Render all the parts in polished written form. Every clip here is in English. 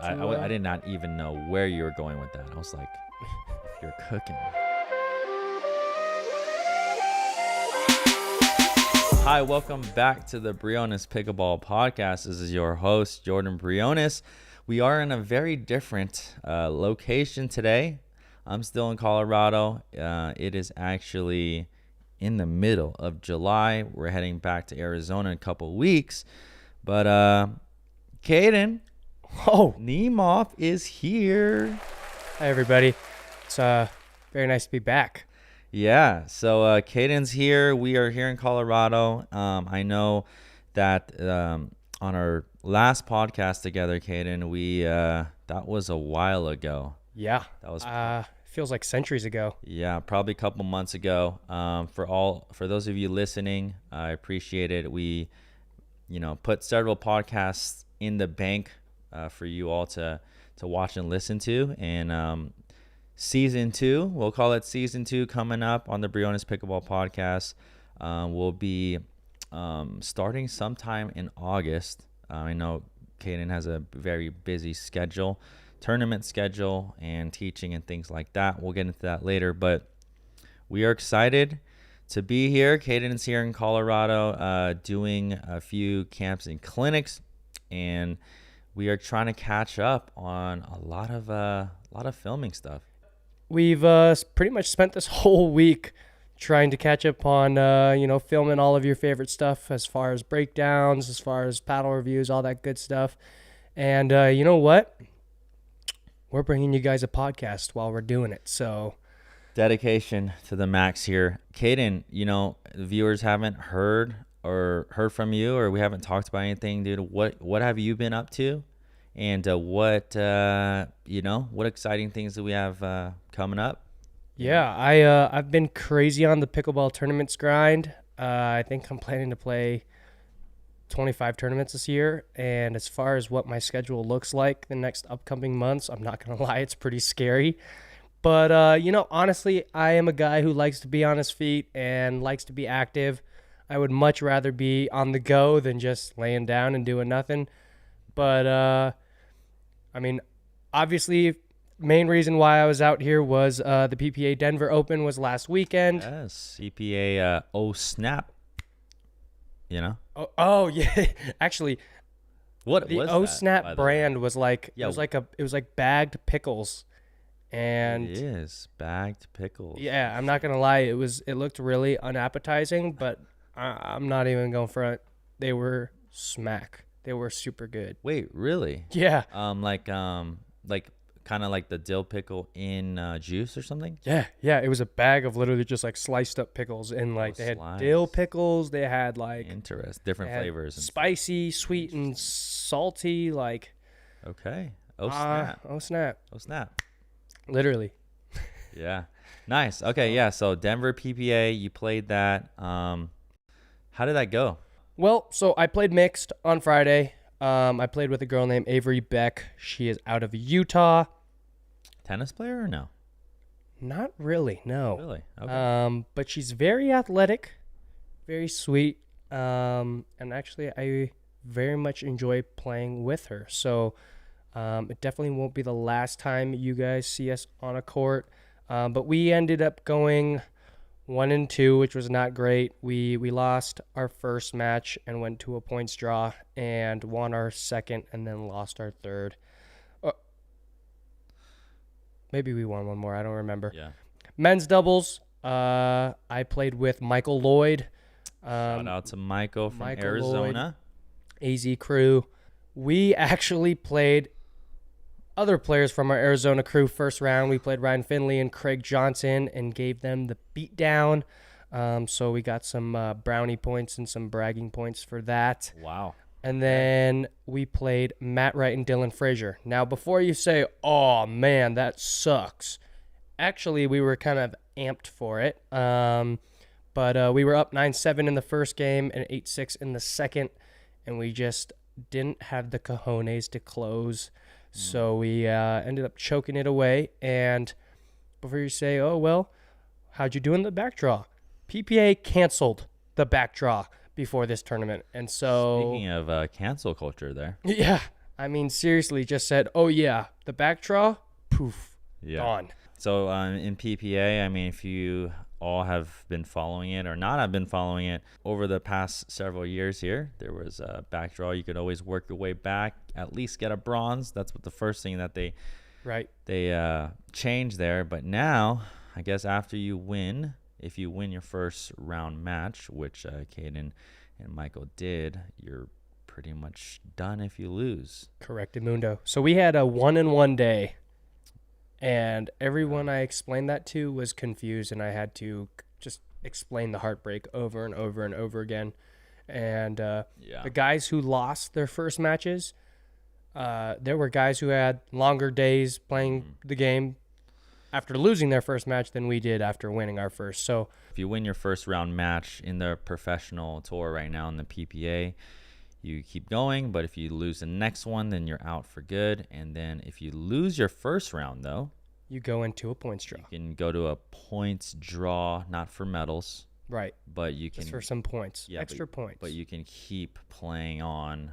I did not even know where you were going with that. I was like, you're cooking. Hi, welcome back to the Briones Pickleball Podcast. This is your host, Jordan Briones. We are in a very different location today. I'm still in Colorado. It is actually in the middle of July. We're heading back to Arizona in a couple weeks. But Caden Nemeth is here. Hi, everybody. It's very nice to be back. Yeah, so Caden's here. We are here in Colorado. I know that on our last podcast together, Caden, we that was a while ago. Yeah, that was feels like centuries ago. Yeah, probably a couple months ago. For those of you listening, I appreciate it. We, put several podcasts in the bank for you all to watch and listen to, and Season 2, we'll call it Season 2, coming up on the Briones Pickleball Podcast. We'll be starting sometime in August. I know Caden has a very busy schedule, tournament schedule, and teaching and things like that. We'll get into that later, but we are excited to be here. Caden's here in Colorado doing a few camps and clinics, and we are trying to catch up on a lot of filming stuff. We've pretty much spent this whole week trying to catch up on, filming all of your favorite stuff as far as breakdowns, as far as paddle reviews, all that good stuff. And you know what? We're bringing you guys a podcast while we're doing it. So dedication to the max here. Caden, the viewers haven't heard from you, or we haven't talked about anything, dude. What have you been up to? And what exciting things do we have coming up? Yeah, I've been crazy on the pickleball tournaments grind. I think I'm planning to play 25 tournaments this year. And as far as what my schedule looks like the next upcoming months, I'm not going to lie, it's pretty scary. But, honestly, I am a guy who likes to be on his feet and likes to be active. I would much rather be on the go than just laying down and doing nothing. But, obviously, main reason why I was out here was the PPA Denver Open was last weekend. Yes, PPA Snap. Oh yeah, actually, what the was Snap brand was like? Yeah. It was like bagged pickles, and it is bagged pickles. Yeah, I'm not gonna lie, it looked really unappetizing, but I'm not even going front. They were smack. They were super good. Wait, really? Yeah. Like kind of like the dill pickle in juice or something? Yeah. It was a bag of literally just like sliced up pickles, and like they had dill pickles. They had like different flavors, and spicy, sweet, and salty. Like, okay. Snap. Oh snap. Literally. Yeah. Nice. Okay. Yeah. So Denver PPA, you played that. How did that go? Well, so I played mixed on Friday. I played with a girl named Avery Beck. She is out of Utah. Tennis player or no? Not really, no. Really? Okay. But she's very athletic, very sweet, and actually I very much enjoy playing with her. So it definitely won't be the last time you guys see us on a court. But we ended up going 1-2, which was not great. We lost our first match and went to a points draw, and won our second and then lost our third. Maybe we won one more. I don't remember. Yeah. Men's doubles. I played with Michael Lloyd. Shout out to Michael from Arizona. Lloyd, AZ crew. We actually played other players from our Arizona crew first round. We played Ryan Finley and Craig Johnson and gave them the beatdown. So we got some brownie points and some bragging points for that. Wow. And then we played Matt Wright and Dylan Frazier. Now, before you say, oh, man, that sucks. Actually, we were kind of amped for it. But we were up 9-7 in the first game and 8-6 in the second. And we just didn't have the cojones to close. So we ended up choking it away. And before you say, oh, well, how'd you do in the back draw? PPA canceled the back draw before this tournament. And so speaking of cancel culture there. Yeah. I mean, seriously, just said, oh, yeah, the back draw, poof, gone. So in PPA, I mean, if you all have been following it or not have been following it over the past several years here, there was a back draw. You could always work your way back, at least get a bronze. That's what the first thing that they changed there. But now, I guess after you win, if you win your first round match, which Caden and Michael did, you're pretty much done if you lose. Correctamundo. So we had a 1-in-1 day. And everyone I explained that to was confused, and I had to just explain the heartbreak over and over and over again. And the guys who lost their first matches, there were guys who had longer days playing the game after losing their first match than we did after winning our first. So if you win your first round match in the professional tour right now in the PPA, you keep going, but if you lose the next one, then you're out for good. And then if you lose your first round, though, you go into a points draw. You can go to a points draw, not for medals. Right. But you can. Just for some points, extra points. But you can keep playing on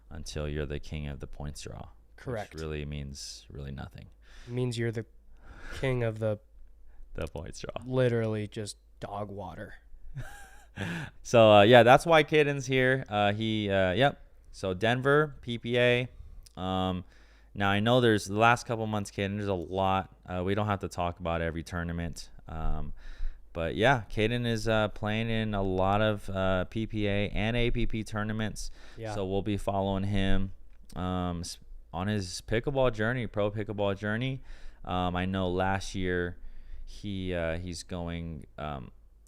until you're the king of the points draw. Correct. Which really means nothing. It means you're the king of the points draw. Literally just dog water. So that's why Caden's here. So Denver PPA. Now I know there's the last couple months, Caden. There's a lot. We don't have to talk about every tournament. But yeah, Caden is playing in a lot of PPA and APP tournaments. Yeah. So we'll be following him on his pickleball journey, pro pickleball journey. I know last year he's going.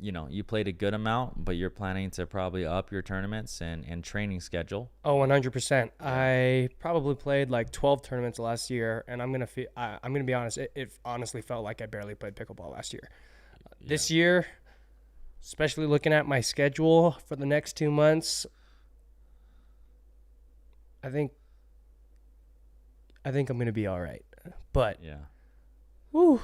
You played a good amount, but you're planning to probably up your tournaments and training schedule. Oh, 100%. I probably played like 12 tournaments last year, and I'm gonna be honest. It honestly felt like I barely played pickleball last year. This year, especially looking at my schedule for the next 2 months, I think I'm gonna be all right. But a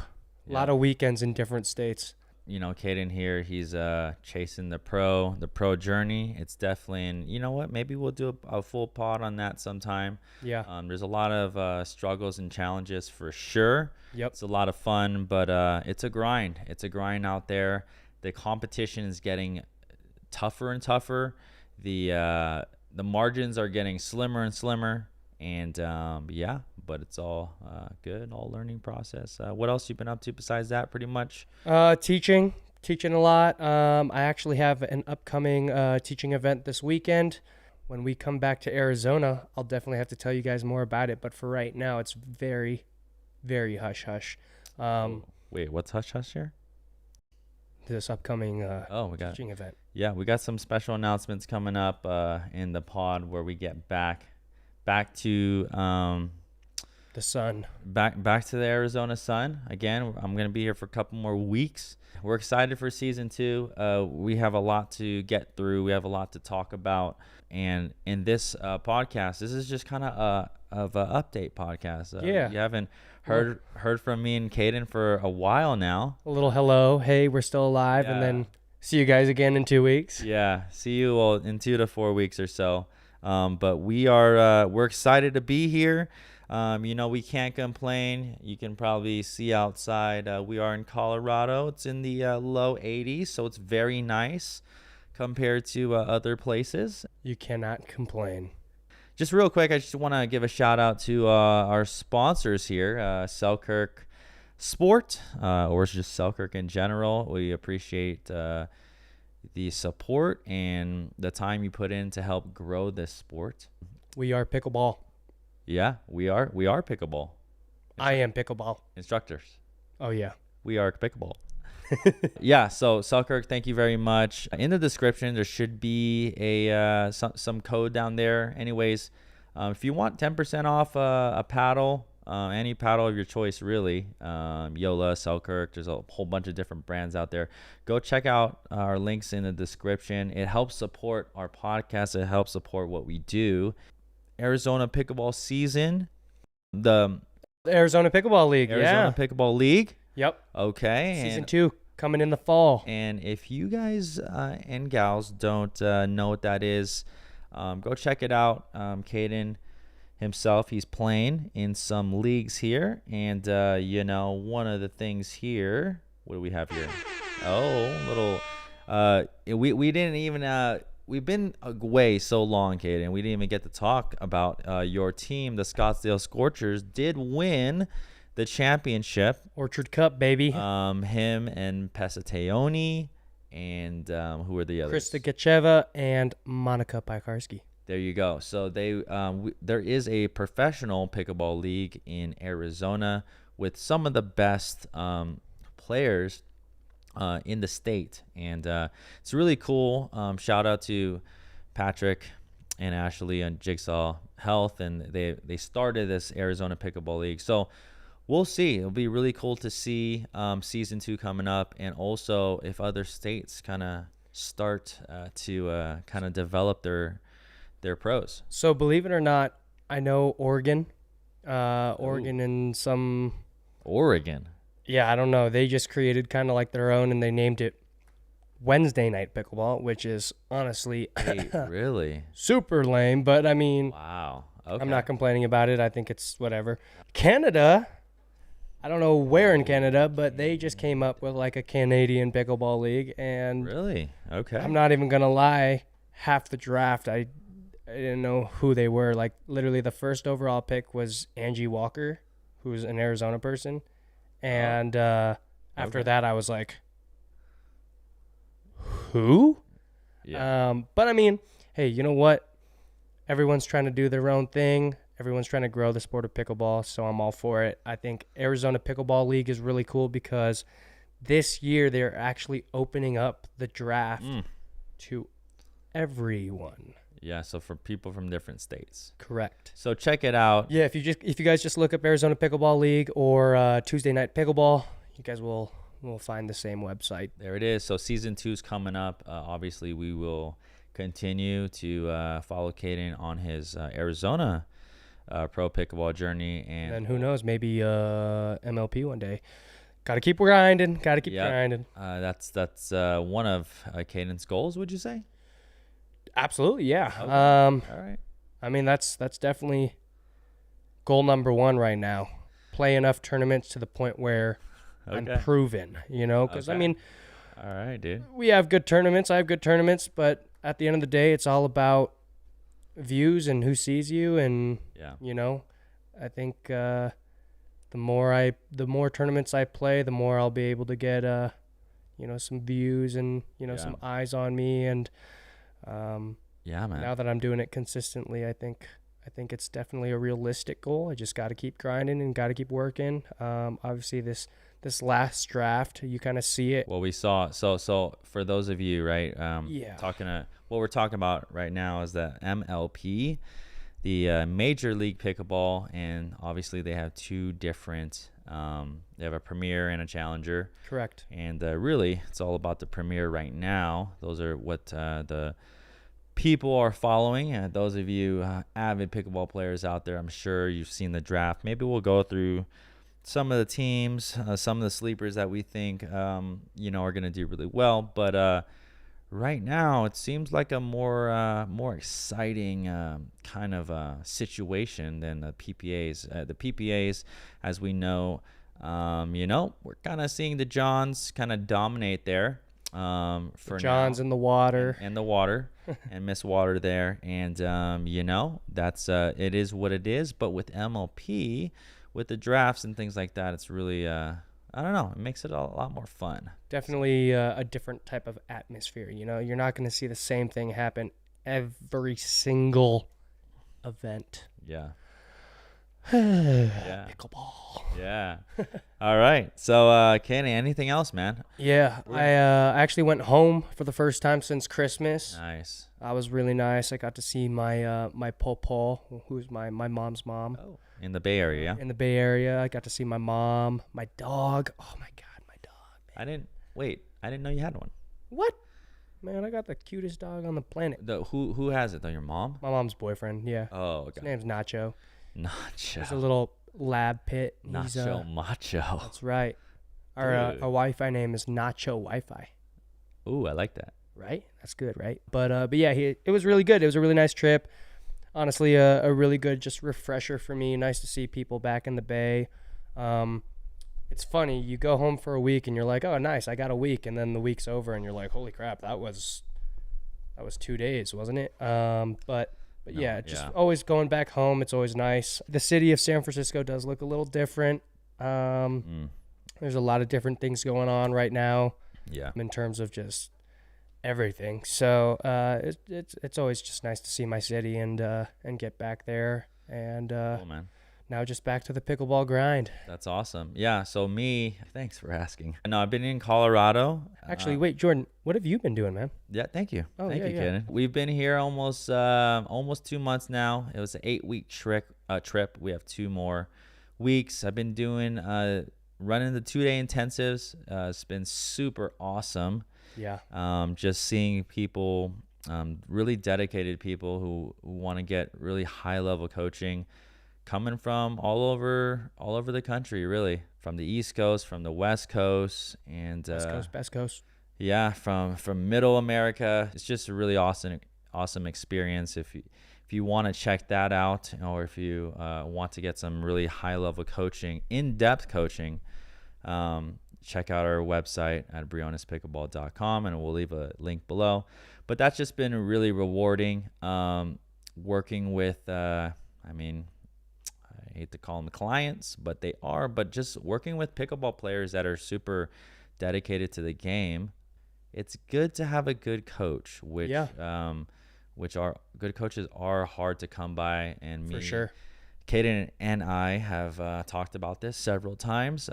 lot of weekends in different states. Caden here, he's chasing the pro journey. It's definitely, and you know what, maybe we'll do a full pod on that sometime. There's a lot of struggles and challenges for sure. It's a lot of fun, but it's a grind out there. The competition is getting tougher and tougher. The margins are getting slimmer and slimmer, and but it's all good, all learning process. What else you've been up to besides that? Pretty much teaching a lot. I actually have an upcoming teaching event this weekend. When we come back to Arizona, I'll definitely have to tell you guys more about it, but for right now it's very, very hush hush. Wait, what's hush hush here? This upcoming teaching event. Yeah, we got some special announcements coming up in the pod where we get back to the sun, back to the Arizona sun again. I'm gonna be here for a couple more weeks. We're excited for season 2. We have a lot to get through. We have a lot to talk about, and in this podcast, this is just kind of an update podcast. You haven't heard from me and Caden for a while now. A little hello, hey, we're still alive, and then see you guys again in 2 weeks. See you in 2 to 4 weeks or so. But we're excited to be here. We can't complain. You can probably see outside. We are in Colorado. It's in the low 80s, so it's very nice compared to other places. You cannot complain. Just real quick, I just want to give a shout out to our sponsors here, Selkirk Sport, or just Selkirk in general. We appreciate the support and the time you put in to help grow this sport. We are pickleball. Yeah, we are pickleball. I am pickleball. Instructors. Oh, yeah. We are pickleball. So Selkirk, thank you very much. In the description, there should be some code down there. Anyways, if you want 10% off a paddle, any paddle of your choice, really, Yola, Selkirk, there's a whole bunch of different brands out there. Go check out our links in the description. It helps support our podcast. It helps support what we do. Arizona pickleball season, the Arizona Pickleball League. Arizona Pickleball League. Yep. Okay. Season 2 coming in the fall. And if you guys and gals don't know what that is, go check it out. Caden himself. He's playing in some leagues here. And, one of the things here, what do we have here? Oh, we didn't even, we've been away so long, Caden. We didn't even get to talk about your team. The Scottsdale Scorchers did win the championship. Orchard Cup, baby. Him and Pesatayoni and who are the others? Krista Gacheva and Monica Piekarski. There you go. So there is a professional pickleball league in Arizona with some of the best players in the state, and it's really cool. Shout out to Patrick and Ashley on Jigsaw Health, and they started this Arizona Pickleball League. So we'll see. It'll be really cool to see season 2 coming up, and also if other states kind of start to kind of develop their pros. So believe it or not, I know Oregon and some Oregon. Yeah, I don't know. They just created kind of like their own, and they named it Wednesday Night Pickleball, which is honestly really super lame. But I mean, wow. Okay. I'm not complaining about it. I think it's whatever. Canada, I don't know where in Canada, but they just came up with like a Canadian pickleball league, and really, okay. I'm not even gonna lie. Half the draft, I didn't know who they were. Like literally, the first overall pick was Angie Walker, who's an Arizona person. And after that, I was like, who? Yeah. But I mean, hey, you know what? Everyone's trying to do their own thing. Everyone's trying to grow the sport of pickleball, so I'm all for it. I think Arizona Pickleball League is really cool because this year they're actually opening up the draft to everyone. Yeah, so for people from different states. Correct. So check it out. Yeah, if you guys just look up Arizona Pickleball League or Tuesday Night Pickleball, you guys will find the same website. There it is. So season 2 is coming up. Obviously, we will continue to follow Caden on his Arizona pro pickleball journey, and who knows, maybe MLP one day. Got to keep grinding. Grinding. That's one of Caden's goals. Would you say? Absolutely, yeah. Okay. All right. I mean, that's definitely goal number 1 right now. Play enough tournaments to the point where I'm proven, because I mean, all right, dude. We have good tournaments. I have good tournaments, but at the end of the day, it's all about views and who sees you, and I think the more tournaments I play, the more I'll be able to get some views and some eyes on me, and yeah, man. Now that I'm doing it consistently, I think it's definitely a realistic goal. I just got to keep grinding and got to keep working. Obviously this last draft, you kind of see it. Well, we saw so for those of you, right? What we're talking about right now is the MLP, the Major League Pickleball, and obviously they have 2 different. They have a Premier and a Challenger. Correct. And really, it's all about the Premier right now. Those are what the people are following. Those of you avid pickleball players out there, I'm sure you've seen the draft. Maybe we'll go through some of the teams, some of the sleepers that we think are going to do really well. But right now, it seems like a more exciting kind of situation than the PPAs. The PPAs, as we know, we're kind of seeing the Johns kind of dominate there. For Johns now. in the water and the water and Miss Water there, and that's it is what it is. But with MLP, with the drafts and things like that, it's really I don't know, it makes it a lot more fun. Definitely a different type of atmosphere. You're not going to see the same thing happen every single event. Yeah. Yeah. Pickleball. Yeah. All right. So, Kenny, anything else, man? Yeah. I actually went home for the first time since Christmas. Nice. That was really nice. I got to see my my Paw, who's my mom's mom. Oh. In the Bay Area, yeah? In the Bay Area. I got to see my mom, my dog. Oh, my God, my dog. Man. I didn't know you had one. What? Man, I got the cutest dog on the planet. Who has it, though? Your mom? My mom's boyfriend, yeah. Oh, okay. His name's Nacho. Nacho. He's a little lab pit. Nacho Macho. That's right. Our Wi-Fi name is Nacho Wi-Fi. Ooh, I like that. Right? That's good, right? But yeah, it was really good. It was a really nice trip. honestly a really good just refresher for me. Nice to see people back in the Bay. It's funny, you go home for a week and you're like, oh, nice, I got a week, and then the week's over and you're like, holy crap, that was 2 days, wasn't it? But No, yeah, just always going back home. It's always nice. The city of San Francisco does look a little different. There's a lot of different things going on right now. Yeah. In terms of just everything. So it's always just nice to see my city and get back there. And Cool, man. now just back to the pickleball grind. That's awesome. Yeah. So thanks for asking. No, I've been in Colorado. Actually, wait, Jordan, what have you been doing, man? Yeah. Thank you. Oh, Thank yeah, you, yeah. Kaden. We've been here almost 2 months now. It was an 8-week trip. We have 2 more weeks. I've been doing running the 2-day intensives. It's been super awesome. Yeah. Just seeing people, really dedicated people who want to get really high level coaching, coming from all over the country, really, from the East Coast, from the West Coast, and Best Coast. yeah, from Middle America. It's just a really awesome experience. If you want to check that out, or if you want to get some really high level coaching, in-depth coaching, check out our website at brionespickleball.com, and we'll leave a link below. But that's just been really rewarding, working with, I hate to call them clients, but just working with pickleball players that are super dedicated to the game. It's good to have a good coach, which are good coaches are hard to come by. And For sure. Kaden and I have talked about this several times.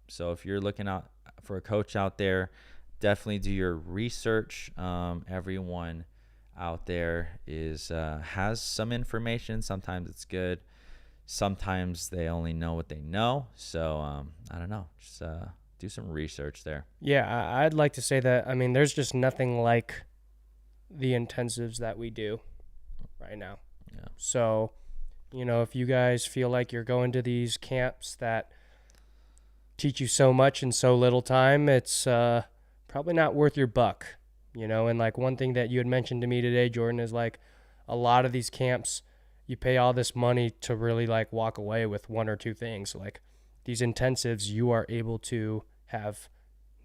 So if you're looking out for a coach out there, definitely do your research. Everyone out there has some information. Sometimes it's good. Sometimes they only know what they know. So I don't know. Just do some research there. Yeah, I'd like to say that, there's just nothing like the intensives that we do right now. Yeah. So, if you guys feel like you're going to these camps that teach you so much in so little time, it's probably not worth your buck. And like one thing that you had mentioned to me today, Jordan, is like a lot of these camps, you pay all this money to really like walk away with 1 or 2 things. Like these intensives, you are able to have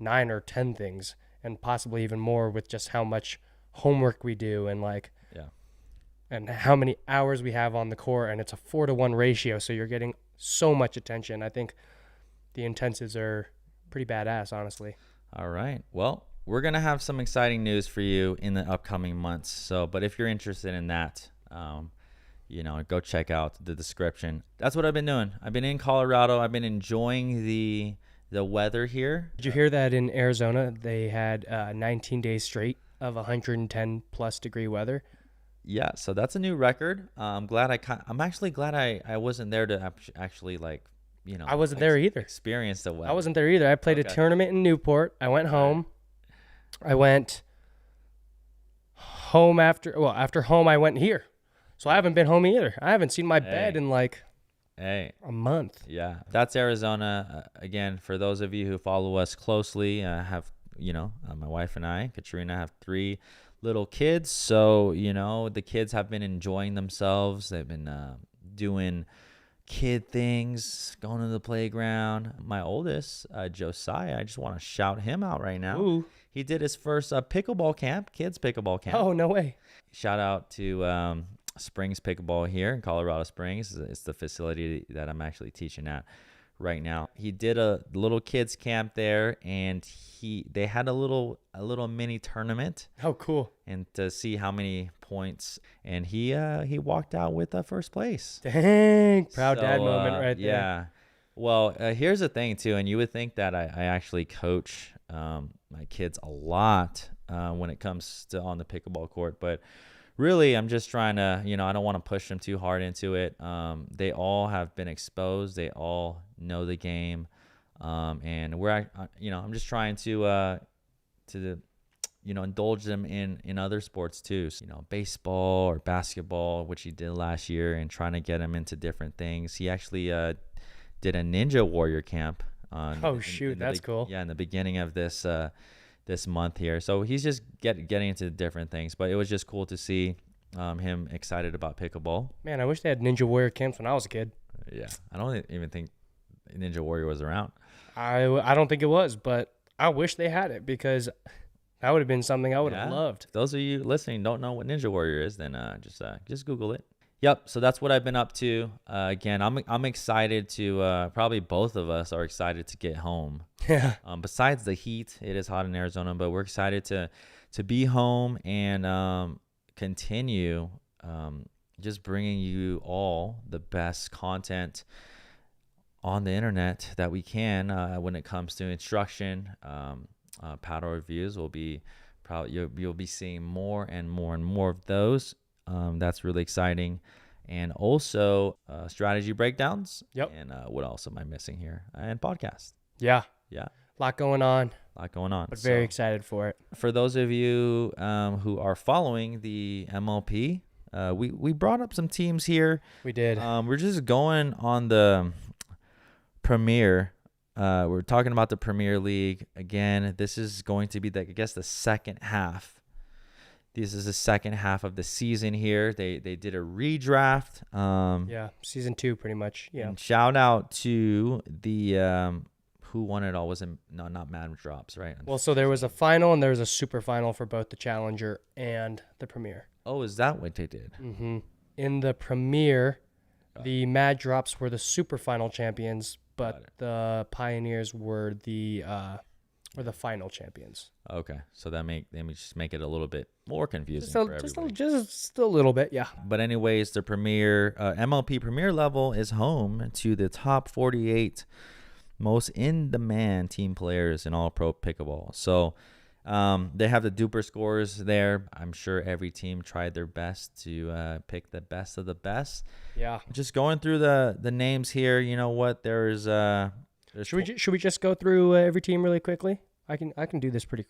9 or 10 things, and possibly even more with just how much homework we do and and how many hours we have on the court, and it's a 4-to-1 ratio, so you're getting so much attention. I think the intensives are pretty badass, honestly. All right. Well, we're going to have some exciting news for you in the upcoming months. But if you're interested in that, go check out the description. That's what I've been doing. I've been in Colorado. I've been enjoying the weather here. Did you hear that in Arizona they had 19 days straight of 110 plus degree weather? Yeah, so that's a new record. I'm actually glad I wasn't there to actually I wasn't there either. Experience the weather. I wasn't there either. I played a tournament in Newport. I went home. I went home after home I went here. So I haven't been home either. I haven't seen my bed in a month. Yeah, that's Arizona. Again, for those of you who follow us closely, my wife and I, Katrina, have 3 little kids. So, the kids have been enjoying themselves. They've been doing kid things, going to the playground. My oldest, Josiah, I just want to shout him out right now. Ooh. He did his first pickleball camp, kids pickleball camp. Oh, no way. Shout out to Springs Pickleball here in Colorado Springs. It's the facility that I'm actually teaching at right now. He did a little kids camp there, and they had a little mini tournament. Oh, cool. And to see how many points, and he walked out with first place. Dang, proud dad moment right there. Yeah. Well, here's the thing too, and you would think that I actually coach my kids a lot when it comes to on the pickleball court, but really I'm just trying to, I don't want to push them too hard into it. They all have been exposed. They all know the game, and I'm just trying to indulge them in other sports too. So, baseball or basketball, which he did last year, and trying to get him into different things. He actually did a Ninja Warrior camp. That's cool. Yeah, in the beginning of this month here. So he's just getting into different things. But it was just cool to see him excited about pickleball. Man, I wish they had Ninja Warrior camps when I was a kid. Yeah, I don't even think Ninja Warrior was around. I don't think it was, but I wish they had it because that would have been something I would have loved. If those of you listening don't know what Ninja Warrior is, then just Google it. Yep. So that's what I've been up to. Again, I'm excited to probably both of us are excited to get home. Yeah. Besides the heat, it is hot in Arizona, but we're excited to be home and continue just bringing you all the best content on the internet that we can when it comes to instruction. Paddle reviews will be probably you'll be seeing more and more of those. That's really exciting. And also strategy breakdowns. Yep. And what else am I missing here? And podcast. Yeah. Yeah. A lot going on. But Very excited for it. For those of you who are following the MLP, we brought up some teams here. We did. We're just going on the Premier. We're talking about the Premier League. Again, this is going to be, the second half. This is the second half of the season here. They did a redraft. Yeah, season 2 pretty much. Yeah. And shout out to the who won it all. Not Mad Drops, right? Well, so there was a final and there was a super final for both the Challenger and the Premier. Oh, is that what they did? Mm-hmm. In the Premier, the Mad Drops were the super final champions, but the Pioneers were the final champions. Okay, so let me just make it a little bit more confusing for everybody. Just a little bit, yeah. But anyways, the Premier MLP Premier level is home to the top 48 most in-demand team players in all pro pickleball. So they have the duper scores there. I'm sure every team tried their best to pick the best of the best. Yeah. Just going through the names here, you know what? There's should we just go through every team really quickly? I can do this pretty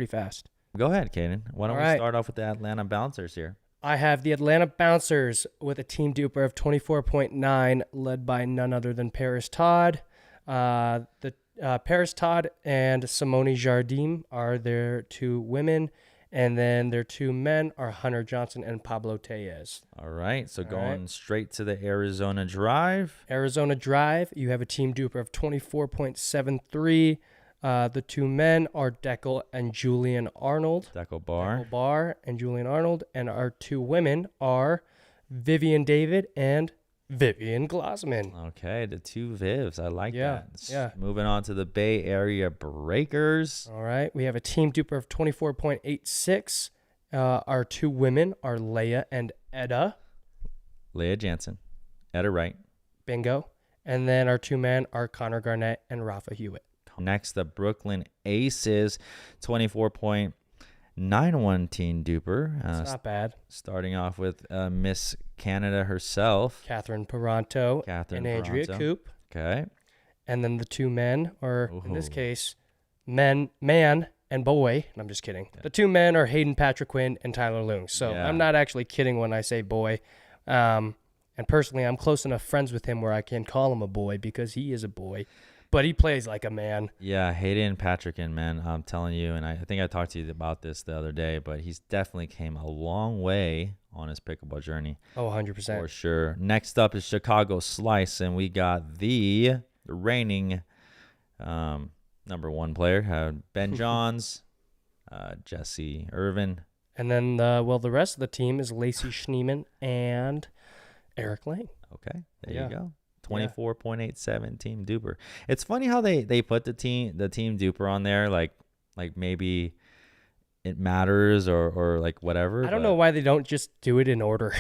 fast. Go ahead, Caden. Why don't we start off with the Atlanta Bouncers here? I have the Atlanta Bouncers with a team duper of 24.9, led by none other than Paris Todd. Paris Todd and Simone Jardim are their 2 women, and then their 2 men are Hunter Johnson and Pablo Tellez. All right, so going straight to the Arizona Drive. Arizona Drive, you have a team duper of 24.73. The 2 men are Deckel and Julian Arnold. Deckel Bar. Deckel Bar and Julian Arnold. And our 2 women are Vivian David and Vivian Glossman. Okay, the 2 Vivs. I like that. Yeah. Moving on to the Bay Area Breakers. All right, we have a team duper of 24.86. Our 2 women are Leia and Edda. Leia Jansen. Edda Wright. Bingo. And then our 2 men are Connor Garnett and Rafa Hewitt. Next, the Brooklyn Aces, 24.91 team duper. That's not bad. Starting off with Miss Canada herself. Catherine Paranto and Andrea Coop. Okay. And then the 2 men are, in this case, man and boy. I'm just kidding. Okay. The 2 men are Hayden Patrick Quinn and Tyler Loong. So I'm not actually kidding when I say boy. And personally, I'm close enough friends with him where I can call him a boy because he is a boy. But he plays like a man. Yeah, Hayden Patrick, man, I'm telling you, and I think I talked to you about this the other day, but he's definitely came a long way on his pickleball journey. Oh, 100%. For sure. Next up is Chicago Slice, and we got the reigning number 1 player, Ben Johns, Jesse Irvin. And then, the rest of the team is Lacey Schneeman and Eric Lang. Okay, there you go. 24.87 team duper. It's funny how they put the team duper on there, like maybe it matters or like whatever. I don't know why they don't just do it in order.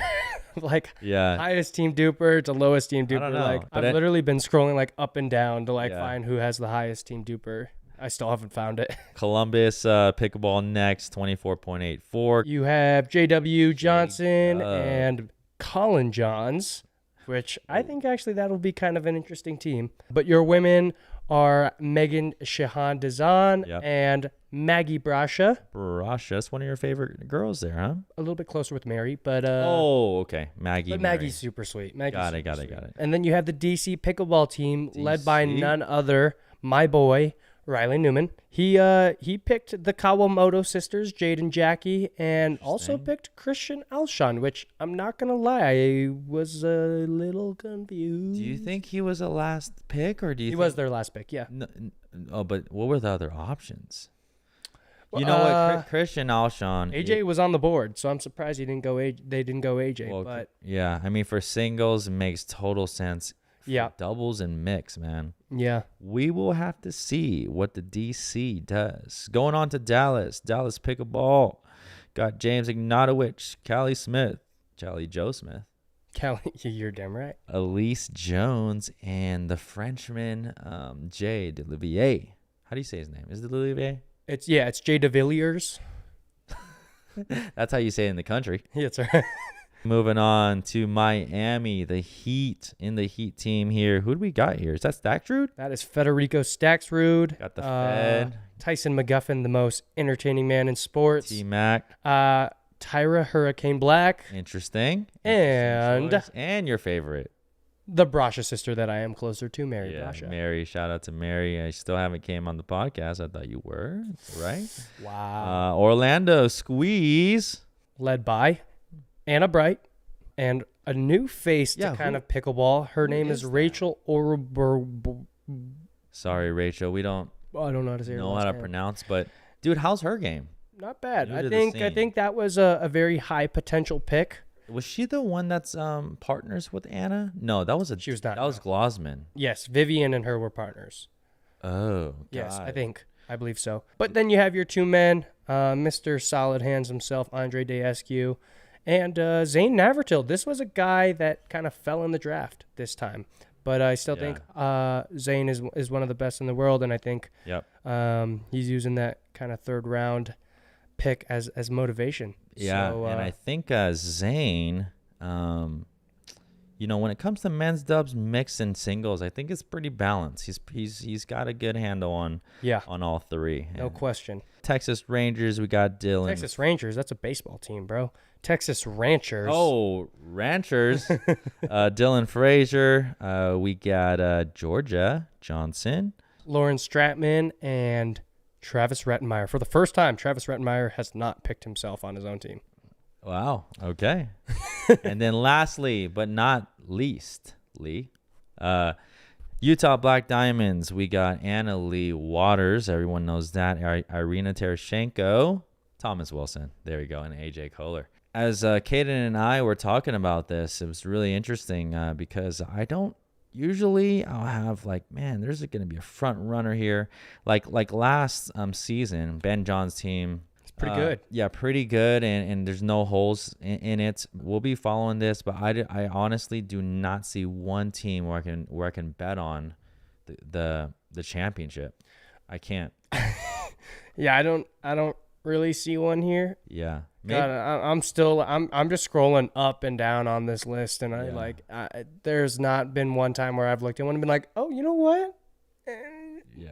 Highest team duper to lowest team duper. I don't know, I've literally been scrolling up and down to find who has the highest team duper. I still haven't found it. Columbus Pickleball next, 24.84. You have JW Johnson and Colin Johns, which I think actually that'll be kind of an interesting team. But your women are Megan Shahan Dazan and Maggie Brasha. That's one of your favorite girls there, huh? A little bit closer with Mary, but okay. Maggie. But Maggie's super sweet. Got it. And then you have the DC Pickleball team led by none other, my boy, Riley Newman. He picked the Kawamoto sisters, Jade and Jackie, and also picked Christian Alshon, which I'm not going to lie, I was a little confused. Do you think he was a last pick, or do you He think was their last pick, yeah. No, oh, but what were the other options? You know what, Christian Alshon. AJ was on the board, so I'm surprised they didn't go AJ. Well, but yeah, I mean, for singles, it makes total sense. For yeah, doubles and mix, man. yeah. We will have to see what the DC does. Going on to Dallas Pickleball. Got James Ignatowicz, Callie Joe Smith. Callie, you're damn right. Elise Jones, and the Frenchman, Jay Delivier. How do you say his name? Is it Delivier? It's Jay de Villiers. That's how you say it in the country. Yeah, that's right. Moving on to Miami, the Heat in the Heat team here. Who do we got here? Is that Stacksrud? That is Federico Stacksrud. Got the Fed. Tyson McGuffin, the most entertaining man in sports. T-Mac. Tyra Hurricane Black. Interesting. And choice. And your favorite. The Brasha sister that I am closer to, Mary Brasha. Mary. Shout out to Mary. I still haven't came on the podcast. I thought you were, right? Wow. Orlando Squeeze. Led by Anna Bright and a new face to kind of pickleball. Her name is Rachel Sorry, Rachel. We don't I don't know how to say her last name. pronounce, but dude, how's her game? Not bad. I think that was a very high potential pick. Was she the one that's partners with Anna? No, that was She was not. That was Glosman. Yes, Vivian and her were partners. Oh, God. Yes, I believe so. But then you have your two men, Mr. Solid Hands himself, Andre Desescu, and Zane Navratil. This was a guy that kind of fell in the draft this time. But I still think Zane is one of the best in the world, and I think he's using that kind of third round pick as motivation. Yeah, so, and I think Zane, when it comes to men's dubs, mix and singles, I think it's pretty balanced. He's got a good handle on all three. No question. Texas Rangers, we got Dylan. Texas Rangers, that's a baseball team, bro. Texas Ranchers. Oh, Ranchers. Dylan Frazier. We got Georgia Johnson. Lauren Stratman and Travis Rettenmeyer. For the first time, Travis Rettenmeyer has not picked himself on his own team. Wow. Okay. And then lastly, but not least, Utah Black Diamonds. We got Anna Lee Waters. Everyone knows that. Irina Tereshchenko. Thomas Wilson. There we go. And AJ Kohler. As Kaden and I were talking about this, it was really interesting because I don't usually I'll have there's going to be a front runner here. Like last season, Ben John's team. It's pretty good. Yeah, pretty good. And there's no holes in it. We'll be following this, but I honestly do not see one team where I can bet on the championship. I can't. Yeah, I don't really see one here. Yeah. God, I'm just scrolling up and down on this list, and there's not been one time where I've looked at one and been like, oh, you know what?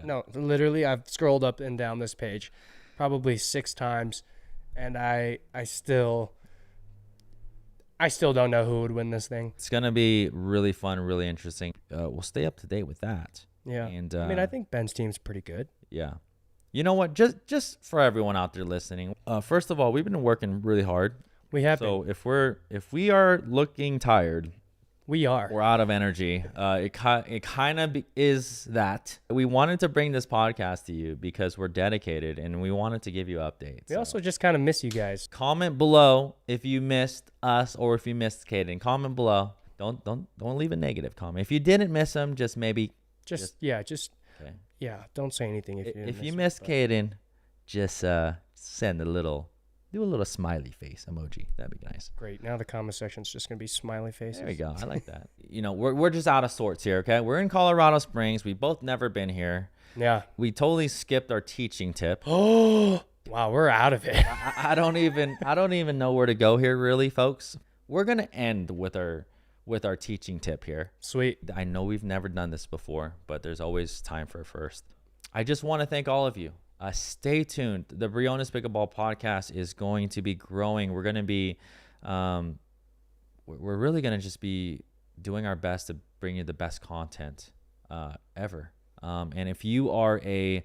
No, literally, I've scrolled up and down this page probably 6 times, and I still don't know who would win this thing. It's gonna be really fun, really interesting. We'll stay up to date with that. Yeah, and I think Ben's team's pretty good. Yeah. You know what? Just for everyone out there listening, first of all, we've been working really hard. We have. So if we are looking tired, we are. We're out of energy. It kind of is that. We wanted to bring this podcast to you because we're dedicated and we wanted to give you updates. We also just kind of miss you guys. Comment below if you missed us or if you missed Kaden. Comment below. Don't leave a negative comment. If you didn't miss them, just maybe. Okay. Yeah, don't say anything if you missed Kaden, just do a little smiley face emoji. That'd be nice. Great. Now the comment section's just gonna be smiley faces. There we go. I like that. We're just out of sorts here. Okay, we're in Colorado Springs. We've both never been here. Yeah. We totally skipped our teaching tip. Oh, wow, we're out of it. I don't even know where to go here, really, folks. We're gonna end with our teaching tip here. Sweet. I know we've never done this before, but there's always time for a first. I just want to thank all of you. Stay tuned. The Briones Pickleball Podcast is going to be growing. We're going to be, we're really going to just be doing our best to bring you the best content ever. And if you're a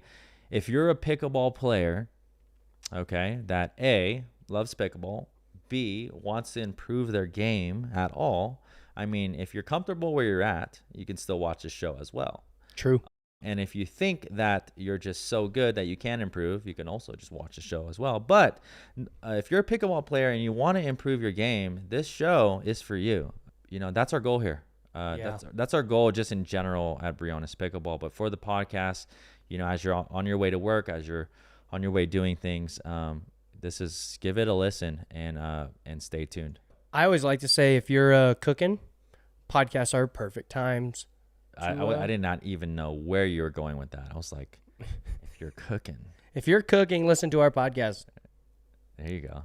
pickleball player, okay, that A, loves pickleball, B, wants to improve their game at all, I mean, if you're comfortable where you're at, you can still watch the show as well. True. And if you think that you're just so good that you can improve, you can also just watch the show as well. But if you're a pickleball player and you want to improve your game, this show is for you. That's our goal here. That's our goal just in general at Briones Pickleball. But for the podcast, as you're on your way to work, as you're on your way doing things, give it a listen and stay tuned. I always like to say, if you're cooking, podcasts are perfect times. I did not even know where you were going with that. I was like, if you're cooking, listen to our podcast. There you go.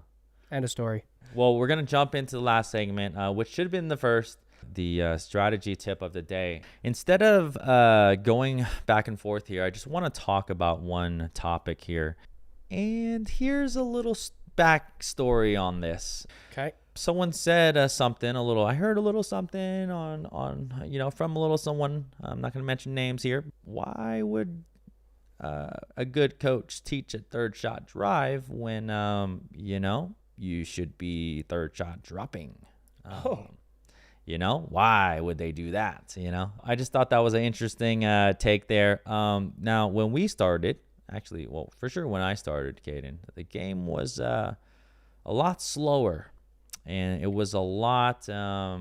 End of story. Well, we're going to jump into the last segment, which should have been the first, the strategy tip of the day. Instead of going back and forth here, I just want to talk about one topic here. And here's a little backstory on this. Okay. Someone said I heard a little something on from a little someone. I'm not going to mention names here. Why would a good coach teach a third shot drive when, you should be third shot dropping? Why would they do that? I just thought that was an interesting take there. Now, when we started, for sure when I started, Caden, the game was a lot slower. And it was a lot, a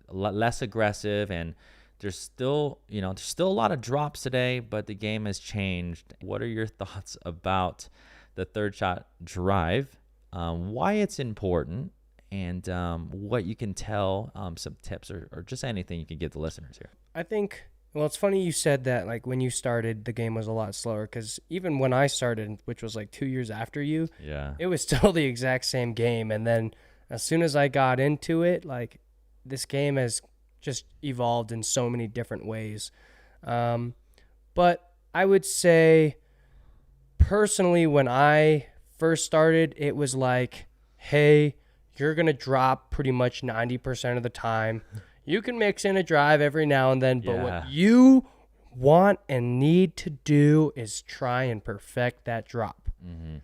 lot less aggressive. And there's still a lot of drops today, but the game has changed. What are your thoughts about the third shot drive, why it's important, and what you can tell, some tips or just anything you can give the listeners here? I think, well, it's funny you said that, like, when you started, the game was a lot slower, because even when I started, which was like 2 years after you, it was still the exact same game. And then as soon as I got into it, like, this game has just evolved in so many different ways. But I would say, personally, when I first started, it was like, hey, you're going to drop pretty much 90% of the time. You can mix in a drive every now and then, but what you want and need to do is try and perfect that drop. Mm-hmm.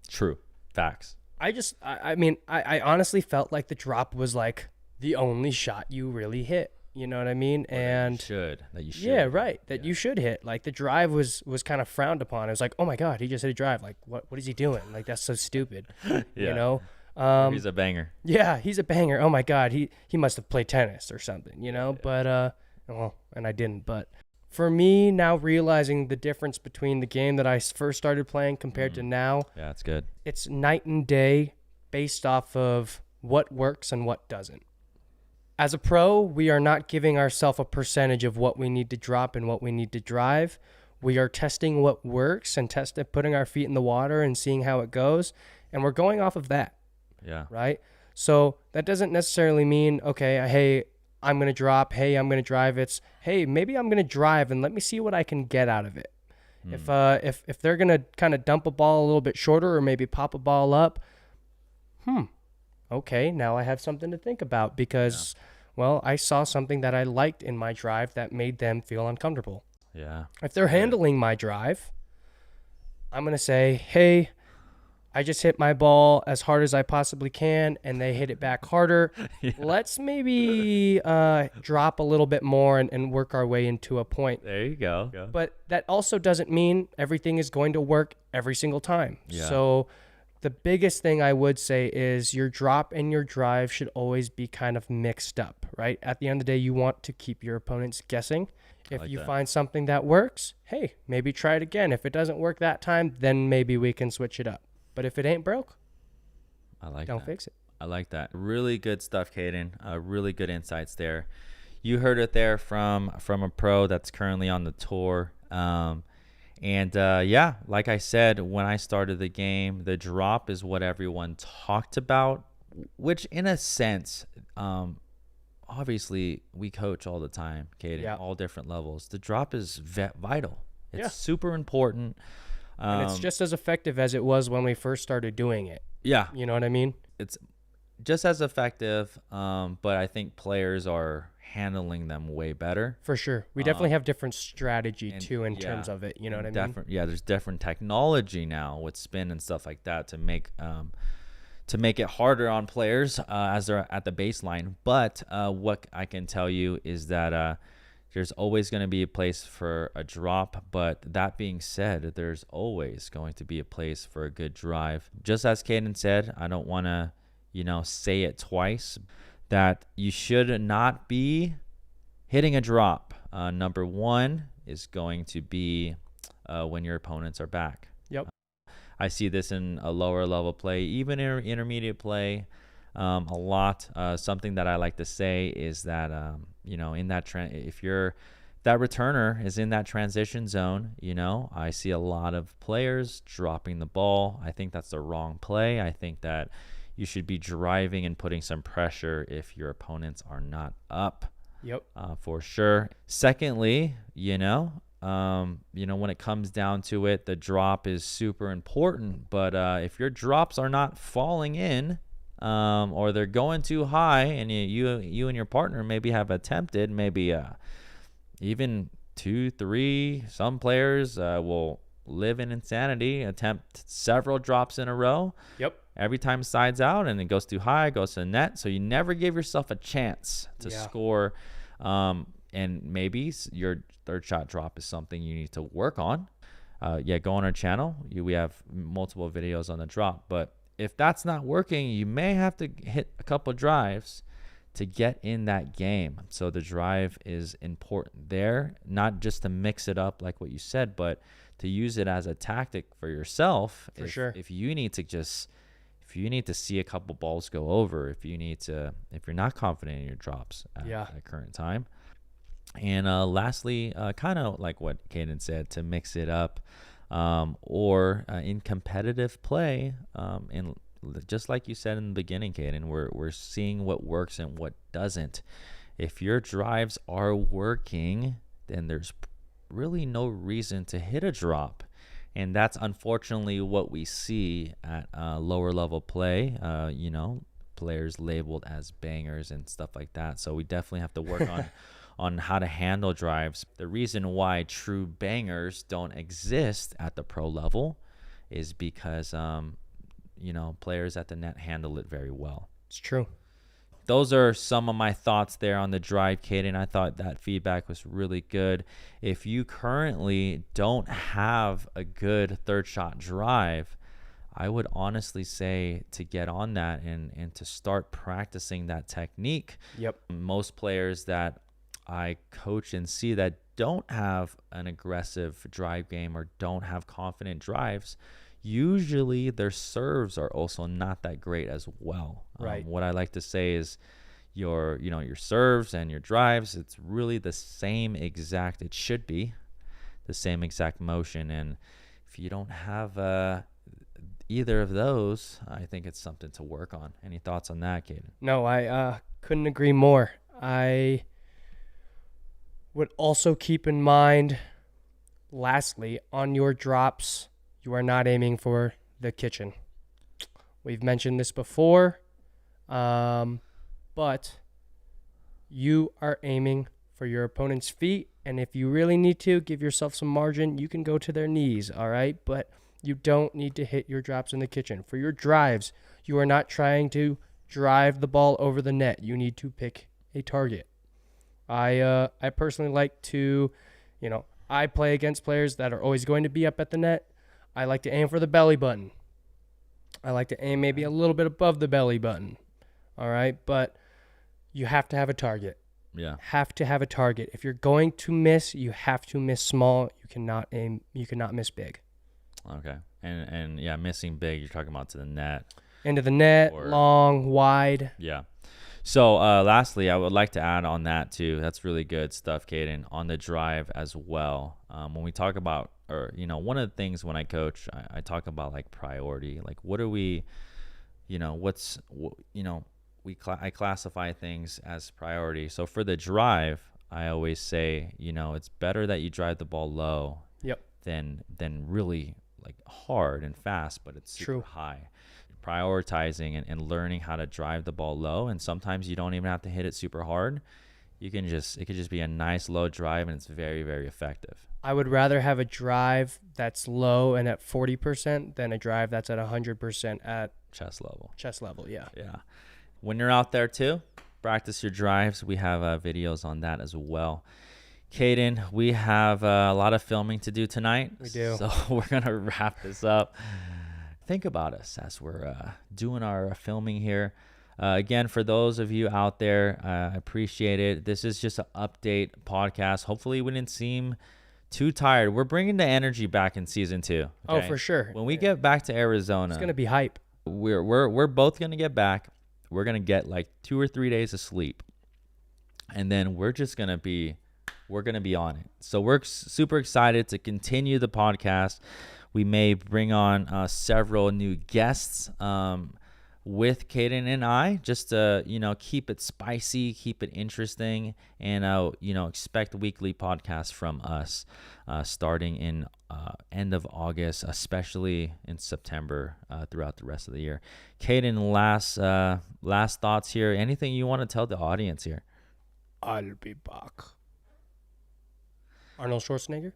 True. Facts. I honestly felt like the drop was like the only shot you really hit. You know what I mean? That you should. Yeah, right. You should hit. Like, the drive was kind of frowned upon. It was like, oh my God, he just hit a drive. Like, what is he doing? Like, that's so stupid. You know? He's a banger. Yeah, he's a banger. Oh my God, he must have played tennis or something, But and I didn't. But for me, now realizing the difference between the game that I first started playing compared to now, it's good. It's night and day based off of what works and what doesn't. As a pro, we are not giving ourselves a percentage of what we need to drop and what we need to drive. We are testing what works and putting our feet in the water and seeing how it goes, and we're going off of that. Yeah. Right? So that doesn't necessarily mean, okay, hey, I'm going to drop. Hey, I'm going to drive. It's, hey, maybe I'm going to drive and let me see what I can get out of it. If they're going to kind of dump a ball a little bit shorter or maybe pop a ball up, okay, now I have something to think about because, well, I saw something that I liked in my drive that made them feel uncomfortable. Yeah. If they're handling my drive, I'm going to say, hey, I just hit my ball as hard as I possibly can, and they hit it back harder. Let's maybe drop a little bit more and work our way into a point. There you go. But that also doesn't mean everything is going to work every single time. Yeah. So the biggest thing I would say is your drop and your drive should always be kind of mixed up, right? At the end of the day, you want to keep your opponents guessing. If you find something that works, hey, maybe try it again. If it doesn't work that time, then maybe we can switch it up. But if it ain't broke, don't fix it. I like that. Really good stuff, Caden. Really good insights there. You heard it there from a pro that's currently on the tour. Like I said, when I started the game, the drop is what everyone talked about, which in a sense, obviously we coach all the time, Caden, all different levels. The drop is vital. It's super important. And it's just as effective as it was when we first started doing it. Yeah. You know what I mean? It's just as effective, but I think players are handling them way better. For sure. We definitely have different strategy too in terms of it. You know what I mean? Yeah, there's different technology now with spin and stuff like that to make it harder on players as they're at the baseline. But what I can tell you is that there's always going to be a place for a drop. But that being said, there's always going to be a place for a good drive. Just as Caden said, I don't want to, say it twice, that you should not be hitting a drop. Number one is going to be when your opponents are back. Yep. I see this in a lower level play, even in intermediate play, a lot. Something that I like to say is that, in that if that returner is in that transition zone, I see a lot of players dropping the ball. I think that's the wrong play. I think that you should be driving and putting some pressure if your opponents are not up. Yep. For sure. Secondly, when it comes down to it, the drop is super important. But if your drops are not falling in, or they're going too high, and you and your partner maybe have attempted even 2, 3. Some players will live in insanity, attempt several drops in a row. Yep. Every time sides out and it goes too high, it goes to the net. So you never give yourself a chance to score. And maybe your third shot drop is something you need to work on. Go on our channel. We have multiple videos on the drop. But if that's not working, you may have to hit a couple drives to get in that game. So the drive is important there, not just to mix it up like what you said, but to use it as a tactic for yourself. For sure. If you need to see a couple balls go over, if you're not confident in your drops at the current time. And lastly, kind of like what Caden said, to mix it up, or in competitive play, and just like you said in the beginning, Caden, we're seeing what works and what doesn't. If your drives are working, then there's really no reason to hit a drop. And that's unfortunately what we see at lower level play, players labeled as bangers and stuff like that. So we definitely have to work on how to handle drives. The reason why true bangers don't exist at the pro level is because, players at the net handle it very well. It's true. Those are some of my thoughts there on the drive, Caden. I thought that feedback was really good. If you currently don't have a good third shot drive, I would honestly say to get on that and to start practicing that technique. Yep. Most players that I coach and see that don't have an aggressive drive game or don't have confident drives, usually their serves are also not that great as well. Right. What I like to say is your serves and your drives, it's really the same exact, it should be the same exact motion. And if you don't have either of those, I think it's something to work on. Any thoughts on that, Caden? No, I couldn't agree more. I would also keep in mind, lastly, on your drops, you are not aiming for the kitchen. We've mentioned this before, but you are aiming for your opponent's feet, and if you really need to give yourself some margin, you can go to their knees, all right? But you don't need to hit your drops in the kitchen. For your drives, you are not trying to drive the ball over the net. You need to pick a target. I personally like to, I play against players that are always going to be up at the net. I like to aim for the belly button. I like to aim maybe a little bit above the belly button. All right. But you have to have a target. Yeah. Have to have a target. If you're going to miss, you have to miss small. You cannot miss big. Okay. And yeah, missing big, you're talking about to the net. Into the net, long, wide. Yeah. So lastly, I would like to add on that too. That's really good stuff, Caden, on the drive as well. When we talk about, one of the things when I coach, I talk about like priority. Like what are we, I classify things as priority. So for the drive, I always say, it's better that you drive the ball low. Yep. Than really like hard and fast, but it's super high. Prioritizing and learning how to drive the ball low, and sometimes you don't even have to hit it super hard. it could just be a nice low drive, and it's very, very effective. I would rather have a drive that's low and at 40% than a drive that's at 100% at Chest level. chest level. Yeah. Yeah. When you're out there too, practice your drives. We have videos on that as well. Caden, we have a lot of filming to do tonight. We do. So we're going to wrap this up. Think about us as we're doing our filming here. Again, for those of you out there, I appreciate it. This is just an update podcast. Hopefully we didn't seem too tired. We're bringing the energy back in season 2. Okay? Oh, for sure. When we get back to Arizona, It's going to be hype. we're both going to get back. We're going to get like 2 or 3 days of sleep. And then we're going to be on it. So we're super excited to continue the podcast. We may bring on several new guests with Caden and I, just to, keep it spicy, keep it interesting, and, expect weekly podcasts from us starting in end of August, especially in September, throughout the rest of the year. Caden, last thoughts here. Anything you want to tell the audience here? I'll be back. Arnold Schwarzenegger?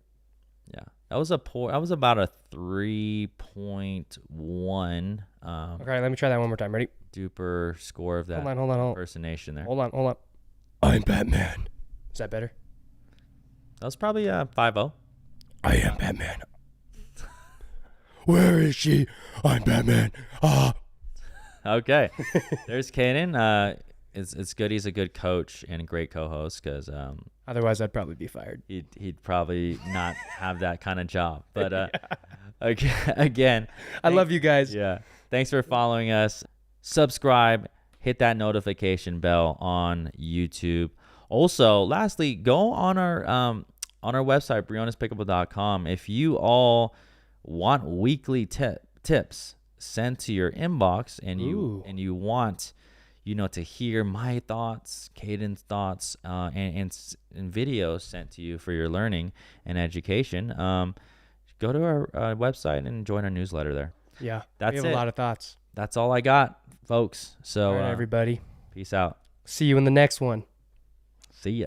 Yeah, that was about a 3.1. Okay, let me try that one more time. Ready? Duper score of that Hold on. impersonation there. Hold on. I'm Batman. Is that better? That was probably 5-0. I am Batman. Where is she? I'm Batman. Okay, there's Caden. It's good he's a good coach and a great co-host, because Otherwise, I'd probably be fired. he'd probably not have that kind of job. But again, I love you guys. Yeah, thanks for following us. Subscribe, hit that notification bell on YouTube. Also, lastly, go on our website, brionespickleball.com. If you all want weekly tips sent to your inbox, and you want to hear my thoughts, Caden's thoughts, and videos sent to you for your learning and education, go to our website and join our newsletter there. Yeah, that's we have it. a lot of thoughts. That's all I got, folks. So, all right, everybody. peace out. See you in the next one. See ya.